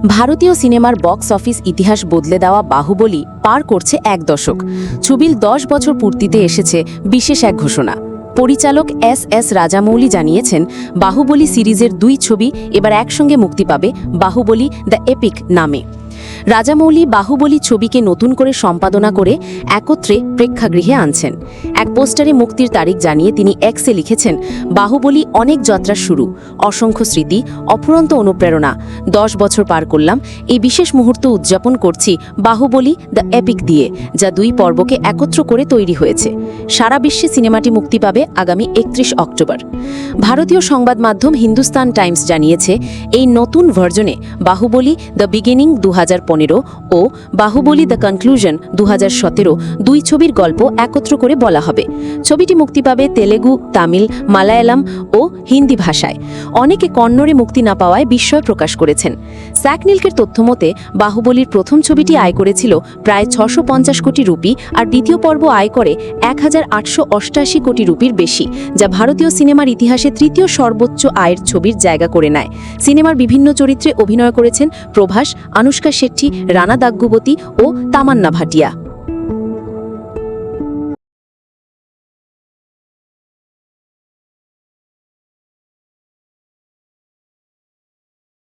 ভারতীয় সিনেমার box office ইতিহাস বদলে দেওয়া বাহুবলী পার করছে 1 দশক। ছবির 10 বছর পূর্তিতে এসেছে বিশেষ এক ঘোষণা। পরিচালক এস রাজামৌলি জানিয়েছেন, বাহুবলী সিরিজের 2 ছবি এবার একসঙ্গে মুক্তি পাবে বাহুবলী দ্য এপিক নামে। রাজামৌলি বাহুবলী ছবিকে নতুন করে সম্পাদনা করে একত্রে প্রেক্ষাগৃহে আনছেন। এক পোস্টারে মুক্তির তারিখ জানিয়ে তিনি এক্সে লিখেছেন, বাহুবলী অনেক যাত্রার শুরু, অসংখ্য স্মৃতি, অফুরন্ত অনুপ্রেরণা। 10 বছর পার করলাম, এই বিশেষ মুহূর্ত উদযাপন করছি বাহুবলী দ্য এপিক দিয়ে, যা 2 পর্বকে একত্র করে তৈরি হয়েছে। সারা বিশ্বে সিনেমাটি মুক্তি পাবে আগামী 31 অক্টোবর। ভারতীয় সংবাদ মাধ্যম হিন্দুস্তান টাইমস জানিয়েছে, এই নতুন ভার্জনে বাহুবলী দ্য বিগিনিং 2015 ও বাহুবলী দ্য কনক্লুশন 2017 2 ছবির গল্প একত্র করে বলা হবে। ছবিটি মুক্তি পাবে তেলেগু, তামিল, মালায়ালাম ও হিন্দি ভাষায়। অনেকে কন্নড়ে মুক্তি না পাওয়ায় বিস্ময় প্রকাশ করেছেন। স্যাকনিলকের তথ্যমতে বাহুবলীর প্রথম ছবিটি আয় করেছিল প্রায় 650 কোটি রুপি, আর দ্বিতীয় পর্ব আয় করে 1888 কোটি রুপির বেশি, যা ভারতীয় সিনেমার ইতিহাসে তৃতীয় সর্বোচ্চ আয়ের ছবির জায়গা করে নেয়। সিনেমার বিভিন্ন চরিত্রে অভিনয় করেছেন প্রভাস, আনুষ্কা শেট্টি, রানা দাগ্গুবতী ও তামান্না ভাটিয়া।